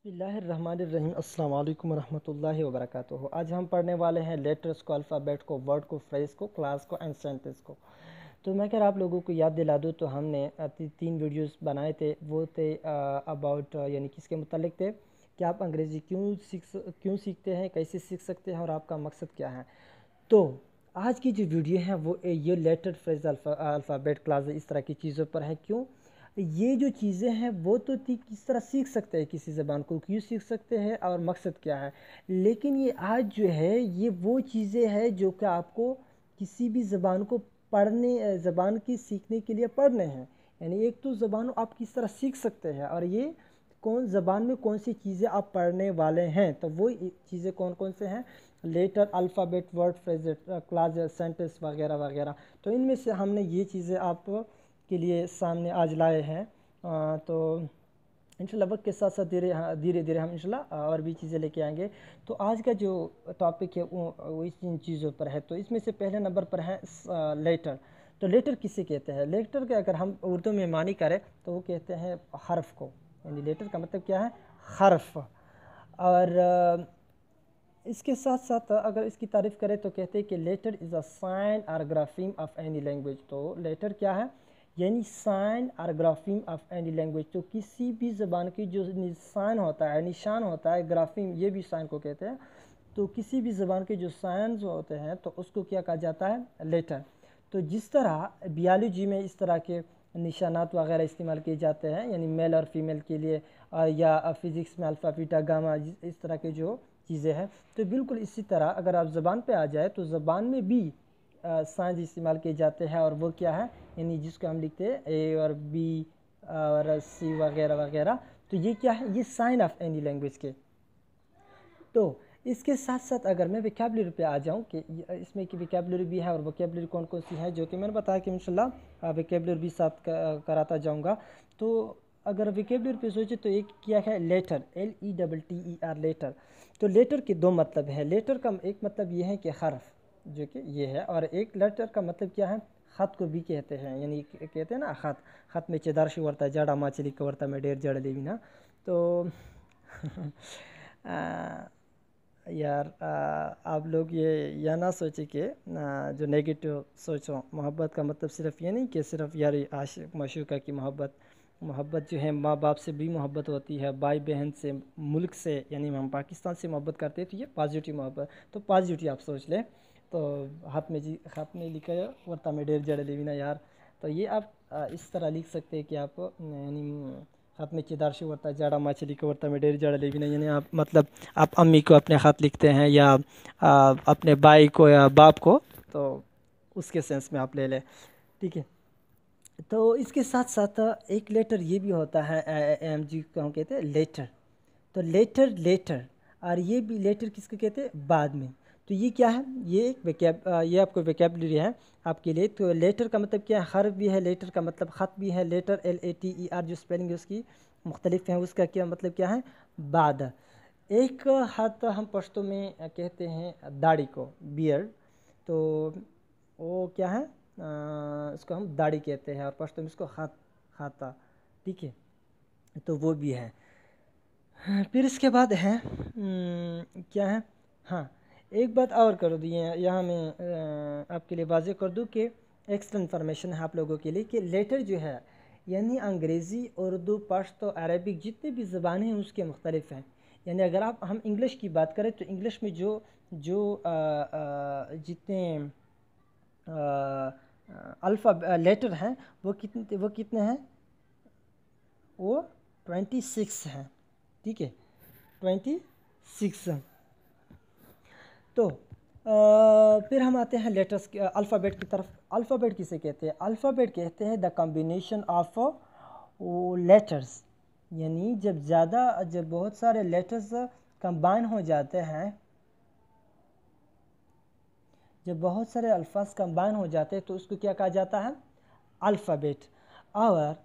बिस्मिल्लाहिर्रहमानिर्रहीम। अस्सलाम वालेकुम रहमतुल्लाहि व बरकातुहू। आज हम पढ़ने वाले हैं लेटर्स को, अल्फ़ाबेट को, वर्ड को, फ्रेज़ को, क्लास को एंड सेंटेंस को। तो मैं अगर आप लोगों को याद दिला दूँ तो हमने तीन वीडियोस बनाए थे। वो थे अबाउट यानी किसके मुतालिक थे कि आप अंग्रेज़ी क्यों सीखते हैं, कैसे सीख सकते हैं और आपका मकसद क्या है। तो आज की जो वीडियो है वो ये लेटर, फ्रेज, अल्फ़ाबेट, क्लास इस तरह की चीज़ों पर है। क्यों ये जो चीज़ें हैं वो तो किस तरह सीख सकते हैं, किसी ज़बान को क्यों सीख सकते हैं और मकसद क्या है। लेकिन ये आज जो है ये वो चीज़ें हैं जो कि आपको किसी भी ज़बान को पढ़ने, ज़बान की सीखने के लिए पढ़ने हैं। यानी एक तो ज़बान आप किस तरह सीख सकते हैं और ये कौन ज़बान में कौन सी चीज़ें आप पढ़ने वाले हैं। तो वो चीज़ें कौन कौन से हैं, letter, alphabet, word, phrase, clause, sentence वगैरह वगैरह। तो इनमें से हमने ये चीज़ें आप के लिए सामने आज लाए हैं। तो इंशाल्लाह वक्त के साथ साथ धीरे धीरे हम इंशाल्लाह और भी चीज़ें लेके आएंगे। तो आज का जो टॉपिक है वो इन चीज़ों पर है। तो इसमें से पहले नंबर पर है लेटर। तो लेटर किसे कहते हैं? लेटर के अगर हम उर्दू में मानी करें तो वो कहते हैं हर्फ को। यानी लेटर का मतलब क्या है? हर्फ। और इसके साथ साथ अगर इसकी तारीफ़ करें तो कहते हैं कि लेटर इज़ अ साइन और ग्राफीम ऑफ एनी लैंग्वेज। तो लेटर क्या है? यानी साइन और ग्राफीम ऑफ एनी लैंग्वेज। तो किसी भी ज़बान की जो साइन होता है, निशान होता है, ग्राफीम ये भी साइन को कहते हैं। तो किसी भी ज़बान के जो साइन होते हैं तो उसको क्या कहा जाता है? लेटर। तो जिस तरह बियोलॉजी में इस तरह के निशानात वगैरह इस्तेमाल किए जाते हैं, यानी मेल और फीमेल के लिए, या फिज़िक्स में अल्फ़ा, बीटा, गामा, इस तरह के जो चीज़ें हैं, तो बिल्कुल इसी तरह अगर आप ज़बान पे आ जाए तो ज़बान में भी साइंस इस्तेमाल किए जाते हैं। और वो क्या है? यानी जिसको हम लिखते हैं ए और बी और सी वगैरह वगैरह। तो ये क्या है? ये साइन ऑफ एनी लैंग्वेज के। तो इसके साथ साथ अगर मैं वोकैबुलरी पे आ जाऊं कि इसमें की वोकैबुलरी भी है और वोकैबुलरी कौन कौन सी है, जो कि मैंने बताया कि इंशाल्लाह वोकैबुलरी भी साथ कराता जाऊंगा। तो अगर वोकैबुलरी पे सोचे तो एक क्या है? Letter, LETTER, letter. तो लेटर के दो मतलब है। लेटर का एक मतलब ये है कि हर्फ, जो कि ये है, और एक लेटर का मतलब क्या है? ख़त को भी कहते हैं। यानी कहते हैं ना ख़त, ख़त में चेदारशी वर्ता जाड़ा माचली कवर्ता में डेर जड़ लेवी ना। तो यार आप लोग ये या ना सोचे कि जो नेगेटिव सोचो, मोहब्बत का मतलब सिर्फ ये नहीं कि सिर्फ यार आशिक माशूका की मोहब्बत। मोहब्बत जो है माँ बाप से भी मोहब्बत होती है, भाई बहन से, मुल्क से, यानी हम पाकिस्तान से मोहब्बत करते हैं तो ये पॉजिटिव मोहब्बत। तो पॉजिटिव आप सोच लें। तो हाथ में लिखा है वर्ता में डेर जड़ लेविना यार। तो ये आप इस तरह लिख सकते हैं कि आप यानी ख़त में चिदारशी वर्ता जाड़ा मछली को वर्ता में डेर जड़ लेविना। यानी आप मतलब आप अम्मी को अपने ख़त लिखते हैं या अपने भाई को या बाप को, तो उसके सेंस में आप ले लें। ठीक है। तो इसके साथ साथ एक लेटर ये भी होता है, एम जी को हम कहते हैं लेटर। तो लेटर, लेटर, और ये भी लेटर किसको कहते हैं? बाद में। तो ये क्या है? ये ये आपको वोकैबुलरी है आपके लिए। तो लेटर का मतलब क्या है? हर्फ भी है, लेटर का मतलब ख़त भी है। लेटर LATER जो स्पेलिंग है उसकी मुख्तलिफ है। उसका क्या मतलब क्या है? बाद। एक हाथ हम पश्तो में कहते हैं दाढ़ी को, बियर्ड। तो वो क्या है? इसको हम दाढ़ी कहते हैं और पश्तो में इसको हाथ, खाता। ठीक है। तो वो भी है। फिर इसके बाद है क्या है? हाँ, एक बात और कर दिए यहाँ मैं आपके लिए वाज़ेह कर दूँ कि एक्स्ट्रा इन्फॉर्मेशन है आप लोगों के लिए कि लेटर जो है यानी अंग्रेज़ी, उर्दू, पश्तो, अरबिक जितने भी ज़बानें हैं उसके मुख्तलिफ हैं। यानी अगर हम इंग्लिश की बात करें तो इंग्लिश में जो जो जितने अल्फ़ा लेटर हैं वो कितने हैं? वो 26 हैं। ठीक है, 26। तो फिर हम आते हैं लेटर्स के अल्फ़ाबेट की तरफ। अल्फ़ाबेट किसे कहते हैं? अल्फ़ाबेट कहते हैं द कॉम्बिनेशन ऑफ लेटर्स। यानी जब बहुत सारे लेटर्स कंबाइन हो जाते हैं, जब बहुत सारे अल्फाज कंबाइन हो जाते हैं तो उसको क्या कहा जाता है? अल्फ़ाबेट। और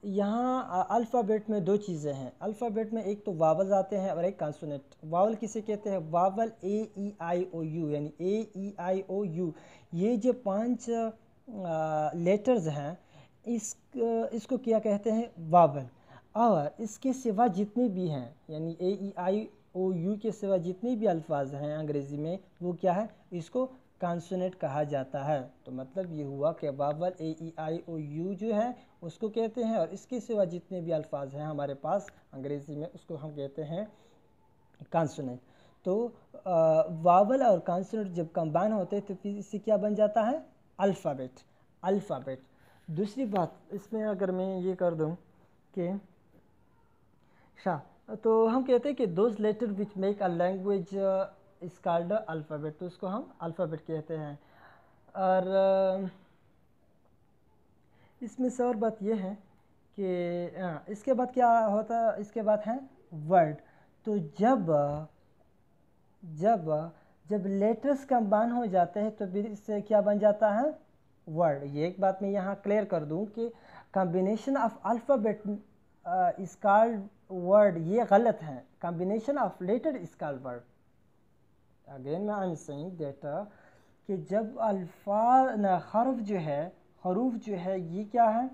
यहाँ अल्फ़ाबेट में दो चीज़ें हैं। अल्फ़ाबेट में एक तो वावल्स आते हैं और एक कॉन्सोनेंट। वावल किसे कहते हैं? वावल AEIOU, यानी AEIOU। ये जो 5 लेटर्स हैं इसको क्या कहते हैं? वावल। और इसके सिवा जितने भी हैं, यानी ए ई आई ओ यू के सिवा जितने भी अल्फाज हैं अंग्रेज़ी में, वो क्या है, इसको कॉन्सोनेंट कहा जाता है। तो मतलब ये हुआ कि vowel A E I O you जो है उसको कहते हैं, और इसके सिवा जितने भी अल्फाज हैं हमारे पास अंग्रेज़ी में उसको हम कहते हैं कॉन्सोनेंट। तो वावल और कॉन्सोनेंट जब कंबाइन होते हैं तो फिर इससे क्या बन जाता है, अल्फ़ाबेट। अल्फ़ाबेट। दूसरी बात इसमें अगर मैं ये कर दूं कि तो हम कहते हैं कि those letter which make a language is called alphabet, तो उसको हम अल्फ़ाबेट कहते हैं। और इसमें से और बात ये है कि इसके बाद क्या होता है, इसके बाद है वर्ड। तो जब लेटर्स कंबाइन हो जाते हैं तो फिर इससे क्या बन जाता है, वर्ड। ये एक बात मैं यहाँ क्लियर कर दूँ कि combination of alphabet is called word, ये गलत है। Combination of letter is called word. Again I am saying that कि जब हरूफ जो है ये क्या है,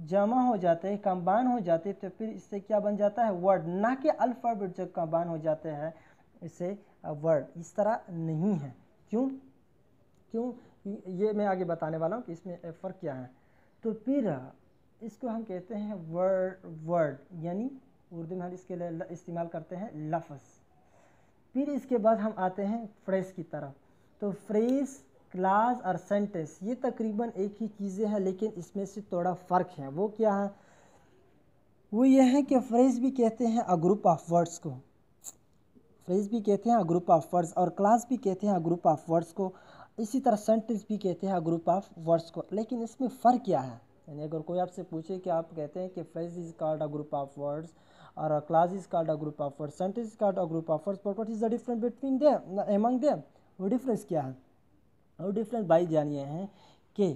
जमा हो जाते हैं, कंबाइन हो जाते हैं, तो फिर इससे क्या बन जाता है, वर्ड। ना कि अल्फ़ाबेट जब कंबाइन हो जाते हैं इससे वर्ड। इस तरह नहीं है। क्यों ये मैं आगे बताने वाला हूँ कि इसमें फ़र्क क्या है। तो फिर इसको हम कहते हैं वर्ड, यानी उर्दू में हम इसके लिए इस्तेमाल करते हैं लफ्ज़। फिर इसके बाद हम आते हैं फ्रेज़ की तरफ। तो फ्रेज़, क्लास और सेंटेंस ये तकरीबन एक ही चीज़ें हैं, लेकिन इसमें से थोड़ा फ़र्क है। वो क्या है, वो ये है कि फ्रेज़ भी कहते हैं अ ग्रुप ऑफ वर्ड्स को, फ्रेज़ भी कहते हैं अ ग्रुप ऑफ वर्ड्स, और क्लास भी कहते हैं अ ग्रुप ऑफ वर्ड्स को। इसी तरह सेंटेंस भी कहते हैं अ ग्रुप ऑफ वर्ड्स को। लेकिन इसमें फ़र्क क्या है, यानी अगर कोई आपसे पूछे कि आप कहते हैं कि phrase is called a group of words और clause is called a group of words, sentence is called a group of words, but what is the difference between them, among them, वो डिफरेंस क्या है। और difference भाई जानिए है कि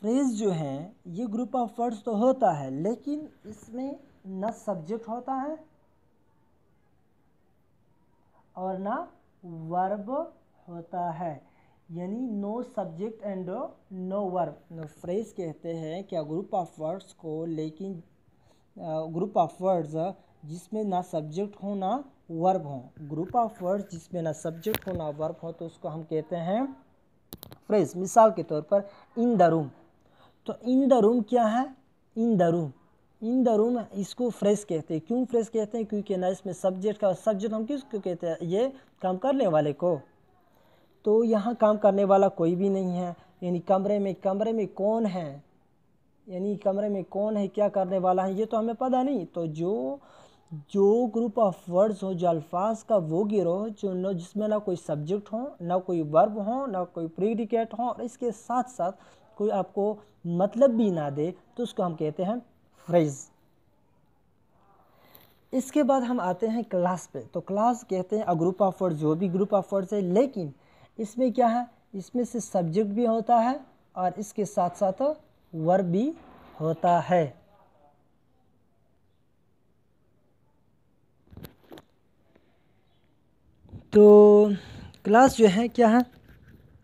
phrase जो है ये ग्रुप ऑफ वर्ड्स तो होता है, लेकिन इसमें ना सब्जेक्ट होता है और ना वर्ब होता है, यानी no subject and no verb. Phrase कहते हैं क्या ग्रुप ऑफ वर्ड्स को, लेकिन ग्रुप ऑफ वर्ड्स जिसमें ना सब्जेक्ट हो ना वर्ब हो। ग्रुप ऑफ वर्ड्स जिसमें ना सब्जेक्ट हो ना वर्ब हो तो उसको हम कहते हैं फ्रेज़। मिसाल के तौर पर इन द रूम, तो इन द रूम क्या है, इन द रूम इसको फ्रेज़ कहते हैं। क्यों फ्रेज़ कहते हैं, क्योंकि ना इसमें सब्जेक्ट का, सब्जेक्ट हम किसको कहते हैं, ये काम करने वाले को। तो यहाँ काम करने वाला कोई भी नहीं है, यानी कमरे में कौन है, यानी कमरे में कौन है, क्या करने वाला है, ये तो हमें पता नहीं। तो जो ग्रुप ऑफ वर्ड्स हो, जो अल्फाज का वो गिरोह जो न जिसमें ना कोई सब्जेक्ट हो, ना कोई वर्ब हो, ना कोई प्रीडिकेट हो, और इसके साथ साथ कोई आपको मतलब भी ना दे, तो उसको हम कहते हैं फ्रेज़। इसके बाद हम आते हैं क्लास पे। तो क्लास कहते हैं अ ग्रुप ऑफ वर्ड्स, जो भी ग्रुप ऑफ वर्ड्स है, लेकिन इसमें क्या है, इसमें से सब्जेक्ट भी होता है और इसके साथ साथ वर्ब भी होता है। तो क्लास जो है क्या है,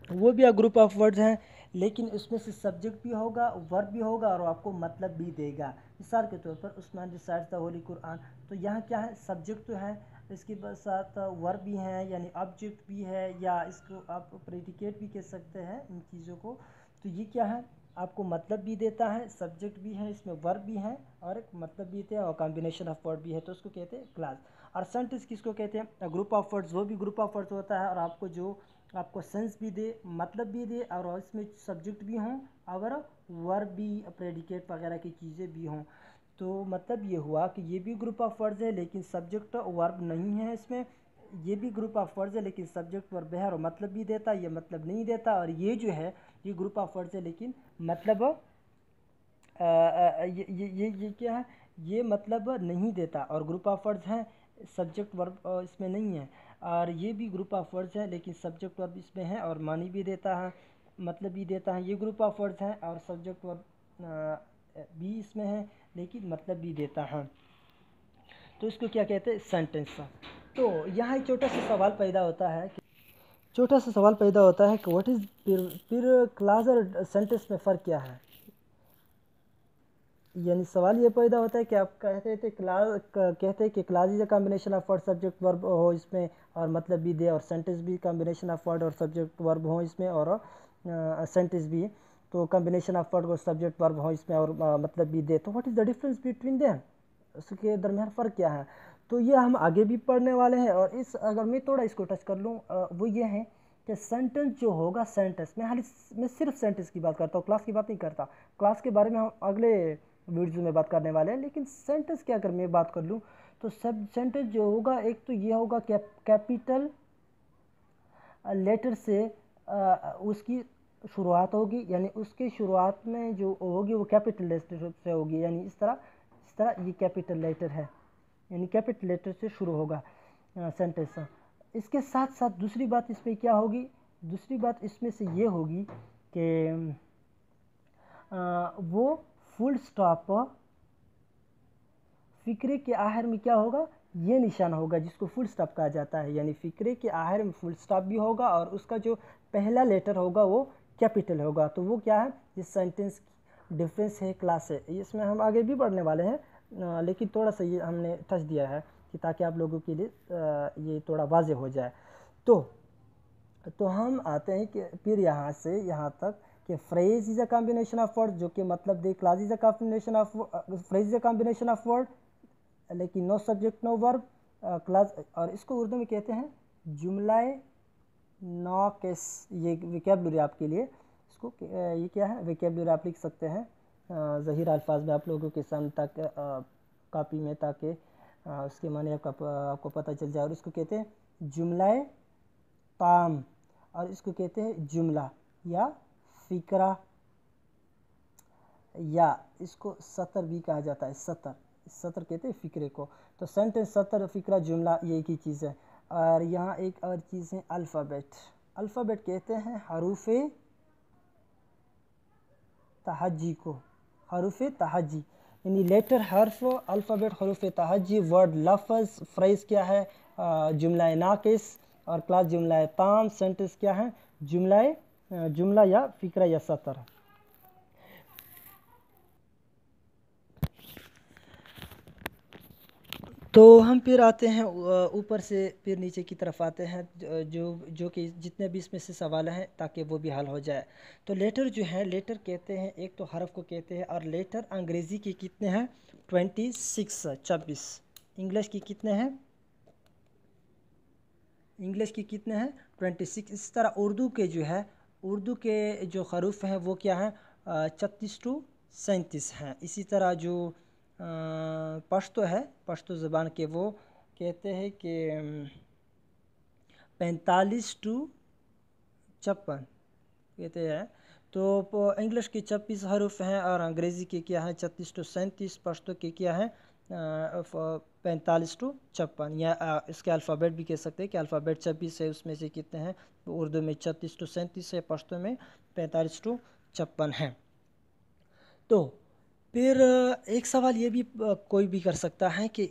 वो भी ग्रुप ऑफ वर्ड्स हैं, लेकिन उसमें से सब्जेक्ट भी होगा, वर्ब भी होगा, और आपको मतलब भी देगा। मिसाल के तौर पर उस्मान रिसाइट्स द होली कुरान, तो यहाँ क्या है, सब्जेक्ट तो है, इसके साथ वर्ब भी है, यानी ऑब्जेक्ट भी है, या इसको आप प्रेडिकेट भी कह सकते हैं इन चीज़ों को। तो ये क्या है, आपको मतलब भी देता है, सब्जेक्ट भी है, इसमें वर्ब भी है, और एक मतलब भी देता है, और कॉम्बिनेशन ऑफ वर्ड भी है, तो उसको कहते हैं क्लास। और सेंटेंस किसको कहते हैं, ग्रुप ऑफ वर्ड्स, वो भी ग्रुप ऑफ वर्ड्स होता है, और आपको सेंस भी दे, मतलब भी दे, और इसमें सब्जेक्ट भी हों और वर्ब भी, प्रेडिकेट वगैरह की चीज़ें भी हों। तो मतलब ये हुआ कि ये भी ग्रुप ऑफ वर्ड्स है, लेकिन सब्जेक्ट वर्ब नहीं है इसमें। ये भी ग्रुप ऑफ वर्ड्स है, लेकिन सब्जेक्ट वर्ब है, और मतलब भी देता, ये मतलब नहीं देता। और ये जो है ये ग्रुप ऑफ वर्ड्स है, लेकिन मतलब ये क्या है, ये मतलब नहीं देता। और ग्रुप ऑफ वर्ड्स हैं, सब्जेक्ट वर्ब इसमें नहीं है। और ये भी ग्रुप ऑफ वर्ड्स है, लेकिन सब्जेक्ट वर्ब इसमें है, और मानी भी देता है, मतलब भी देता है। ये ग्रुप ऑफ वर्ड्स हैं और सब्जेक्ट वर्ब भी इसमें है, लेकिन मतलब भी देता है। तो इसको क्या कहते हैं, सेंटेंस। तो यहाँ एक छोटा सा सवाल पैदा होता है कि व्हाट इज़, फिर क्लास और सेंटेंस में फ़र्क क्या है। यानी सवाल ये पैदा होता है कि आप कहते हैं कि class is a combination of word subject verb हो इसमें और मतलब भी दे, और सेंटेंस भी कॉम्बिनेशन ऑफ वर्ड और सब्जेक्ट वर्ब हो इसमें, और सेंटेंस भी तो कॉम्बिनेशन ऑफ वर्ड और सब्जेक्ट वर्ब हो इसमें और मतलब भी दे। तो what is the difference between them, उसके दरमियान फ़र्क क्या है? तो ये हम आगे भी पढ़ने वाले हैं। और इस अगर मैं थोड़ा इसको टच कर लूँ वो ये है कि सेंटेंस जो होगा, सेंटेंस मैं सिर्फ सेंटेंस की बात करता हूँ, क्लास की बात नहीं करता। क्लास के बारे में हम अगले वीडियो में बात करने वाले हैं, लेकिन सेंटेंस की अगर मैं बात कर लूँ तो सब सेंटेंस जो होगा, एक तो ये होगा कैपिटल लेटर से उसकी शुरुआत होगी, यानी उसकी शुरुआत में जो होगी वो कैपिटल लेटर से होगी, यानी इस तरह ये कैपिटल लेटर है, यानी कैपिटल लेटर से शुरू होगा सेंटेंस। इसके साथ साथ दूसरी बात इसमें क्या होगी, दूसरी बात इसमें से ये होगी कि वो फुल स्टॉप फिक्रे के आखिर में क्या होगा, ये निशान होगा जिसको फुल स्टॉप कहा जाता है, यानी फिक्रे के आखिर में फुल स्टॉप भी होगा और उसका जो पहला लेटर होगा वो कैपिटल होगा। तो वो क्या है, इस सेंटेंस डिफरेंस है क्लास है, इसमें हम आगे भी बढ़ने वाले हैं, लेकिन थोड़ा सा ये हमने टच दिया है कि ताकि आप लोगों के लिए ये थोड़ा वाज़ेह हो जाए। तो हम आते हैं कि फिर यहाँ से यहाँ तक कि phrase is a combination of word, जो कि मतलब दे, clause is a combination of, phrase is a combination of word लेकिन no subject no verb, clause, और इसको उर्दू में कहते हैं जुमलाए नाक़िस। ये वोकैबुलरी आपके लिए, इसको ये क्या है, वोकैबुलरी आप लिख सकते हैं ज़हीर अल्फाज में आप लोगों के सामने तक कॉपी में, ताकि उसके माने आपको पता चल जाए। और इसको कहते हैं जुमलाए ताम, और इसको कहते हैं जुमला या फ़िक्रा, या इसको सतर भी कहा जाता है, सतर कहते हैं फ़िक्रे को। तो सेंटेंस, सतर, फ़िक्रा, जुमला, ये एक ही चीज़ है। और यहाँ एक और चीज़ है अल्फ़ाबेट। अल्फ़ाबेट कहते हैं हरूफ़ तहज्जी को, हरूफ़ तहज्जी यानी लेटर, हर्फ, अल्फ़ाबेट, हरूफ़ तहज्जी, वर्ड, लफ्ज़, फ्रेज़ क्या है जुमला नाक़िस, और क्लास जुमला ताम, सेंटेंस क्या है जुमला या फ़िक्रा या सतर। तो हम फिर आते हैं ऊपर से फिर नीचे की तरफ आते हैं, जो कि जितने भी इसमें से सवाल हैं ताकि वो भी हल हो जाए। तो लेटर जो है, लेटर कहते हैं, एक तो हरफ को कहते हैं, और लेटर अंग्रेज़ी के कितने हैं 26। इंग्लिश की कितने हैं, इंग्लिश की कितने हैं 26। इस तरह उर्दू के जो है, उर्दू के जो हरूफ हैं वो क्या हैं 36 to 37 हैं। इसी तरह जो पश्तो है, पश्तो ज़बान के, वो कहते हैं कि 45 to 56 कहते हैं। तो इंग्लिश के 26 हरूफ हैं और अंग्रेज़ी के क्या है 36 to 37, पश्तो के क्या है 45 to 56, या इसके अल्फ़ाबेट भी कह सकते हैं कि अल्फ़ाबेट 26 है, उसमें से कितने हैं उर्दू में 36 to 37 है, पश्तो में 45 to 56 हैं। तो फिर एक सवाल ये भी कोई भी कर सकता है कि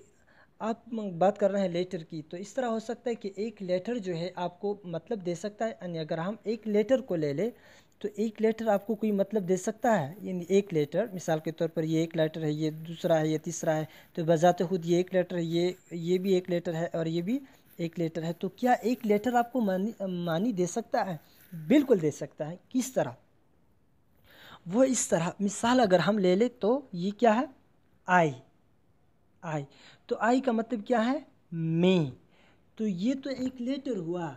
आप बात कर रहे हैं लेटर की, तो इस तरह हो सकता है कि एक लेटर जो है आपको मतलब दे सकता है, यानी अगर हम एक लेटर को ले लें तो एक लेटर आपको कोई मतलब दे सकता है, यानी एक लेटर मिसाल के तौर पर ये एक लेटर है, ये दूसरा है, ये तीसरा है, तो बजाते खुद ये एक लेटर है, ये भी एक लेटर है और ये भी एक लेटर है। तो क्या एक लेटर आपको मानी दे सकता है? बिल्कुल दे सकता है। किस तरह? वो इस तरह, मिसाल अगर हम ले लें तो ये क्या है आई, तो आई का मतलब क्या है मैं, तो ये तो एक लेटर हुआ,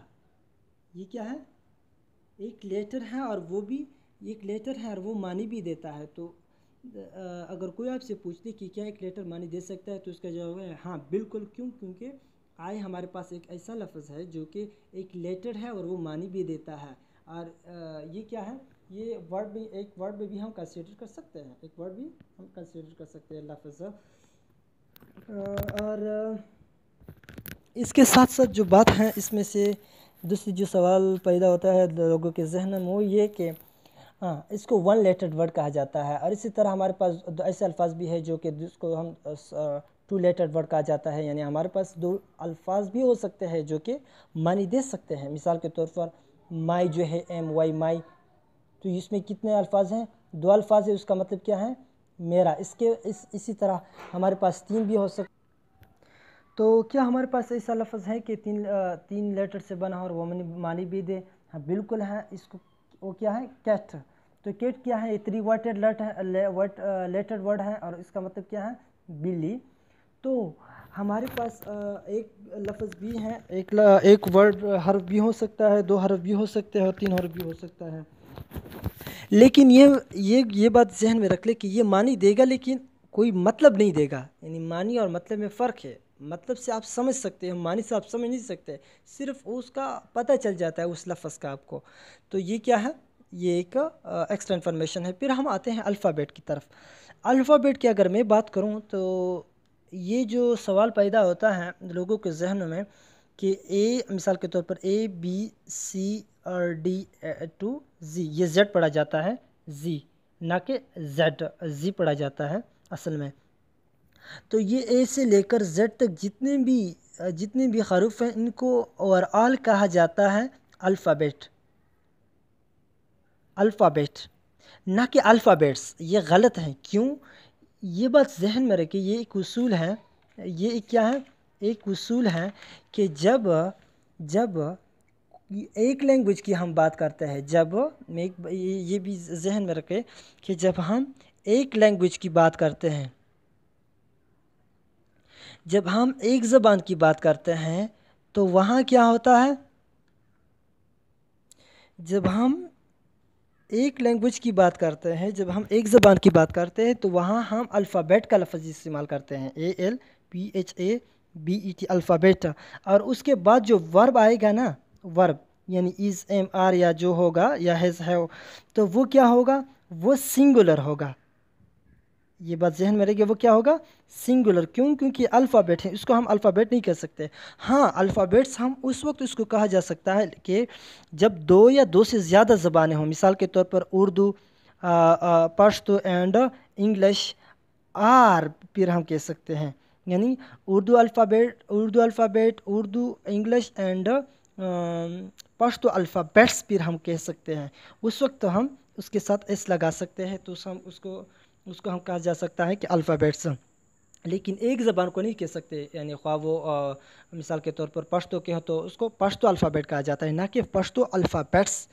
ये क्या है एक लेटर है, और वो भी एक लेटर है और वो मानी भी देता है। तो अगर कोई आपसे पूछते कि क्या एक लेटर मानी दे सकता है, तो इसका जवाब है हाँ बिल्कुल। क्यों? क्योंकि आई हमारे पास एक ऐसा लफ्ज़ है जो कि एक लेटर है और वो मानी भी देता है। और ये क्या है, ये वर्ड भी, एक वर्ड में भी हम कंसीडर कर सकते हैं, एक वर्ड भी हम कंसीडर कर सकते हैं लफ्ज़। और इसके साथ साथ जो बात है, इसमें से दूसरी जो सवाल पैदा होता है लोगों के जहन में, वो ये कि हाँ इसको वन लेटर्ड वर्ड कहा जाता है। और इसी तरह हमारे पास ऐसे अल्फाज भी है जो कि जिसको हम टू लेटर्ड वर्ड कहा जाता है, यानी हमारे पास दो अल्फाज भी हो सकते हैं जो कि मानी दे सकते हैं। मिसाल के तौर पर माई जो है MY माई, तो इसमें कितने अल्फाज हैं, दो अल्फाज है, उसका मतलब क्या है میرا، اسی طرح ہمارے پاس تین بھی ہو سکتا. تو کیا ہمارے پاس ایسا لفظ ہے کہ تین لیٹر سے بنا اور وہ معنی بھی دے؟ ہاں بالکل ہے. اس کو وہ کیا ہے؟ کیٹ. تو کیٹ کیا ہے؟ یہ 3 وارڈ لیٹر ورڈ ہے اور اس کا مطلب کیا ہے؟ بلی. تو ہمارے پاس ایک لفظ بھی ہے، ایک ورڈ حرف بھی ہو سکتا ہے، 2 حرف بھی ہو سکتے ہیں اور 3 حرف بھی ہو سکتا ہے. لیکن یہ بات ذہن میں رکھ لے کہ یہ معنی دے گا لیکن کوئی مطلب نہیں دے گا. یعنی معنی اور مطلب میں فرق ہے. مطلب سے آپ سمجھ سکتے ہیں، معنی سے آپ سمجھ نہیں سکتے، صرف اس کا پتہ چل جاتا ہے اس لفظ کا آپ کو. تو یہ کیا ہے؟ یہ ایک ایکسٹرا انفارمیشن ہے. پھر ہم آتے ہیں الفابیٹ کی طرف. الفابیٹ کی اگر میں بات کروں تو یہ جو سوال پیدا ہوتا ہے لوگوں کے ذہنوں میں کہ مثال کے طور پر ABCD ٹو Z، یہ Z پڑھا جاتا ہے، Z نہ کہ Z پڑھا جاتا ہے اصل میں. تو یہ A سے لے کر Z تک جتنے بھی حروف ہیں ان کو اوور آل کہا جاتا ہے الفابیٹ نہ کہ الفابیٹس. یہ غلط ہیں. کیوں؟ یہ بات ذہن میں رکھیں. یہ ایک اصول ہے. یہ کیا ہے؟ ایک اصول ہے کہ جب ایک لینگویج کی ہم بات کرتے ہیں، یہ بھی ذہن میں رکھیں کہ جب ہم ایک لینگویج کی بات کرتے ہیں، جب ہم ایک زبان کی بات کرتے ہیں تو وہاں کیا ہوتا ہے؟ جب ہم ایک لینگویج کی بات کرتے ہیں، جب ہم ایک زبان کی بات کرتے ہیں تو وہاں ہم الفابیٹ کا لفظ استعمال کرتے ہیں، ALPHABET الفابیٹ. اور اس کے بعد جو ورب آئے گا نا، ورب یعنی از، ایم، آر یا جو ہوگا یا ہیز، ہے، تو وہ کیا ہوگا؟ وہ سنگولر ہوگا. یہ بات ذہن میں رہے گی. وہ کیا ہوگا؟ سنگولر. کیوں؟ کیونکہ الفابیٹ ہے، اس کو ہم الفابیٹ نہیں کہہ سکتے. ہاں الفابیٹس ہم اس وقت اس کو کہا جا سکتا ہے کہ جب 2 یا 2 سے زیادہ زبانیں ہوں. مثال کے طور پر اردو، پشتو اینڈ انگلش، پھر ہم کہہ سکتے ہیں. یعنی Urdu alphabet, Urdu English and Pashto alphabets پھر ہم کہہ سکتے ہیں. اس وقت ہم اس کے ساتھ ایس لگا سکتے ہیں تو ہم اس کو ہم کہا جا سکتا ہے کہ الفابیٹس. لیکن ایک زبان کو نہیں کہہ سکتے. یعنی خواہ وہ مثال کے طور پر پشتو کے ہو تو اس کو پشتو الفابیٹ کہا جاتا ہے، نہ کہ پشتو الفابیٹس.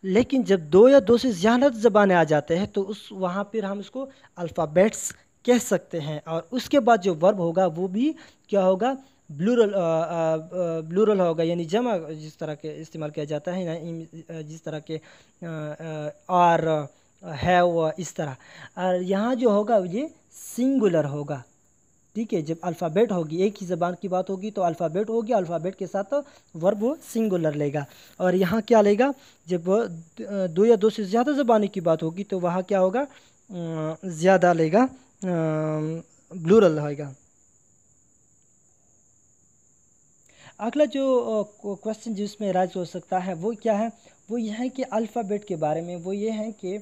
لیکن جب 2 یا 2 سے زیادہ زبانیں آ جاتے ہیں تو وہاں پھر ہم اس کو الفابیٹس کہہ سکتے ہیں. اور اس کے بعد جو ورب ہوگا وہ بھی کیا ہوگا؟ بلورل ہوگا. یعنی جمع جس طرح کے استعمال کیا جاتا ہے، جس طرح کے اور ہے وہ اس طرح. اور یہاں جو ہوگا یہ سنگولر ہوگا. ٹھیک ہے. جب الفابیٹ ہوگی، ایک ہی زبان کی بات ہوگی تو الفابیٹ ہوگی، الفابیٹ کے ساتھ ورب وہ سنگولر لے گا. اور یہاں کیا لے گا؟ جب 2 یا 2 سے زیادہ زبانیں کی بات ہوگی تو وہاں کیا ہوگا؟ زیادہ لے گا، بلورل ہوئے گا. اگلا جو کوسچن جس میں رائز ہو سکتا ہے وہ کیا ہے؟ وہ یہ ہے کہ الفابیٹ کے بارے میں. وہ یہ ہے کہ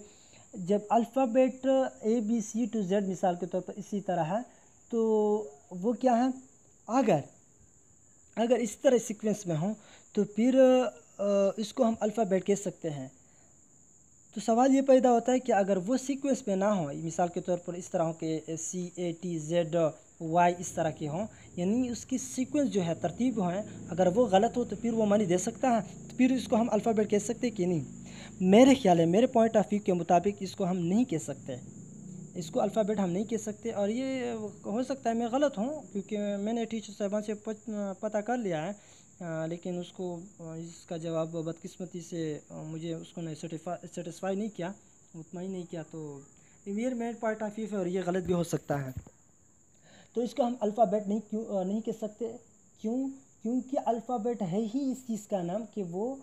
جب الفابیٹ ABC to Z مثال کے طور پر اسی طرح ہے تو وہ کیا ہے؟ اگر اس طرح سیکوینس میں ہوں تو پھر اس کو ہم الفابیٹ کہہ سکتے ہیں. تو سوال یہ پیدا ہوتا ہے کہ اگر وہ سیکوینس میں نہ ہوں، مثال کے طور پر اس طرح ہوں کہ CATZY اس طرح کے ہوں، یعنی اس کی سیکوینس جو ہے، ترتیب ہیں، اگر وہ غلط ہو تو پھر وہ معنی دے سکتا ہے. تو پھر اس کو ہم الفابیٹ کہہ سکتے کہ نہیں؟ میرے خیال ہے، میرے پوائنٹ آف ویو کے مطابق اس کو ہم نہیں کہہ سکتے. اس کو الفابیٹ ہم نہیں کہہ سکتے. اور یہ ہو سکتا ہے میں غلط ہوں کیونکہ میں نے ٹیچر صاحبان سے پتہ کر لیا ہے، لیکن اس کا جواب بدقسمتی سے مجھے اس کو سیٹسفائی نہیں کیا، مطمئن نہیں کیا. تو میرے پوائنٹ آف ویو ہے اور یہ غلط بھی ہو سکتا ہے. تو اس کو ہم الفابیٹ نہیں کہہ سکتے. کیونکہ الفابیٹ ہے ہی اس چیز کا نام کہ وہ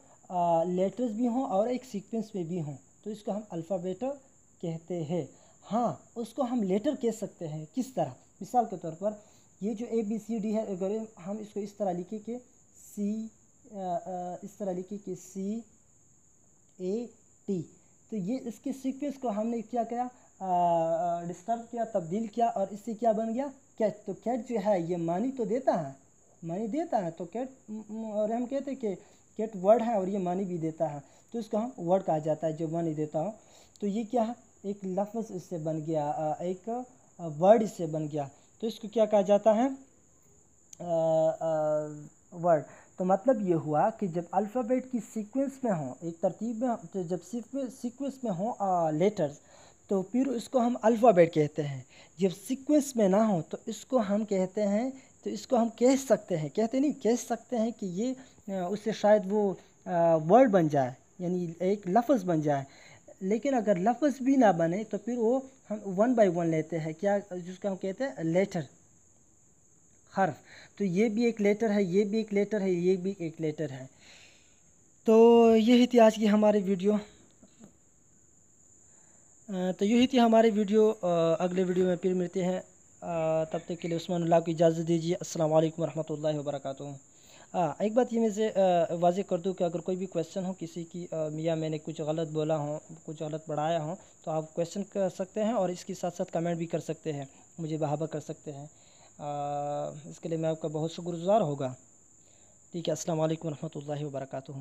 لیٹرز بھی ہوں اور ایک سیکوینس میں بھی ہوں. تو اس کو ہم الفابیٹ کہتے ہیں. ہاں اس کو ہم لیٹر کہہ سکتے ہیں. کس طرح؟ مثال کے طور پر یہ جو ABCD ہے، اگر ہم اس کو اس طرح لکھیں کہ CAT، تو یہ اس کی سیکوینس کو ہم نے کیا ڈسٹرب کیا، تبدیل کیا، اور اس سے کیا بن گیا؟ کیٹ. تو کیٹ جو ہے یہ معنی تو دیتا ہے. تو کیٹ، اور ہم کہتے ہیں کہ کیٹ ورڈ ہے اور یہ معنی بھی دیتا ہے. تو اس کو ہم ورڈ کہا جاتا ہے جو معنی دیتا ہو. تو یہ کیا ہے؟ ایک لفظ اس سے بن گیا، ایک ورڈ اس سے بن گیا، تو اس کو کیا کہا جاتا ہے؟ ورڈ۔ تو مطلب یہ ہوا کہ جب الفابیٹ کی سیکوینس میں ہوں، ایک ترتیب میں، جب سیکوینس میں ہوں لیٹرز، تو پھر اس کو ہم الفابیٹ کہتے ہیں۔ جب سیکوینس میں نہ ہوں تو اس کو ہم کہتے ہیں، تو اس کو ہم کہہ سکتے ہیں، کہتے نہیں، کہہ سکتے ہیں کہ یہ اس سے شاید وہ ورڈ بن جائے، یعنی ایک لفظ بن جائے۔ لیکن اگر لفظ بھی نہ بنے تو پھر وہ ہم 1 بائی 1 لیتے ہیں، کیا جس کو ہم کہتے ہیں لیٹر، حرف۔ تو یہ بھی ایک لیٹر ہے، یہ بھی ایک لیٹر ہے، یہ بھی ایک لیٹر ہے۔ تو یہی تھی آج کی ہماری ویڈیو، اگلے ویڈیو میں پھر ملتے ہیں، تب تک کے لیے عثمان اللہ کو اجازت دیجیے۔ السلام علیکم ورحمۃ اللہ وبرکاتہ۔ ایک بات یہ میں سے واضح کر دوں کہ اگر کوئی بھی کویسچن ہو کسی کی، یا میں نے کچھ غلط بولا ہوں، کچھ غلط پڑھایا ہوں، تو آپ کویسچن کر سکتے ہیں، اور اس کے ساتھ ساتھ کمنٹ بھی کر سکتے ہیں، مجھے بحابہ کر سکتے ہیں۔ اس کے لیے میں آپ کا بہت شکر گزار ہوگا۔ ٹھیک ہے، السلام علیکم ورحمۃ اللہ وبرکاتہ۔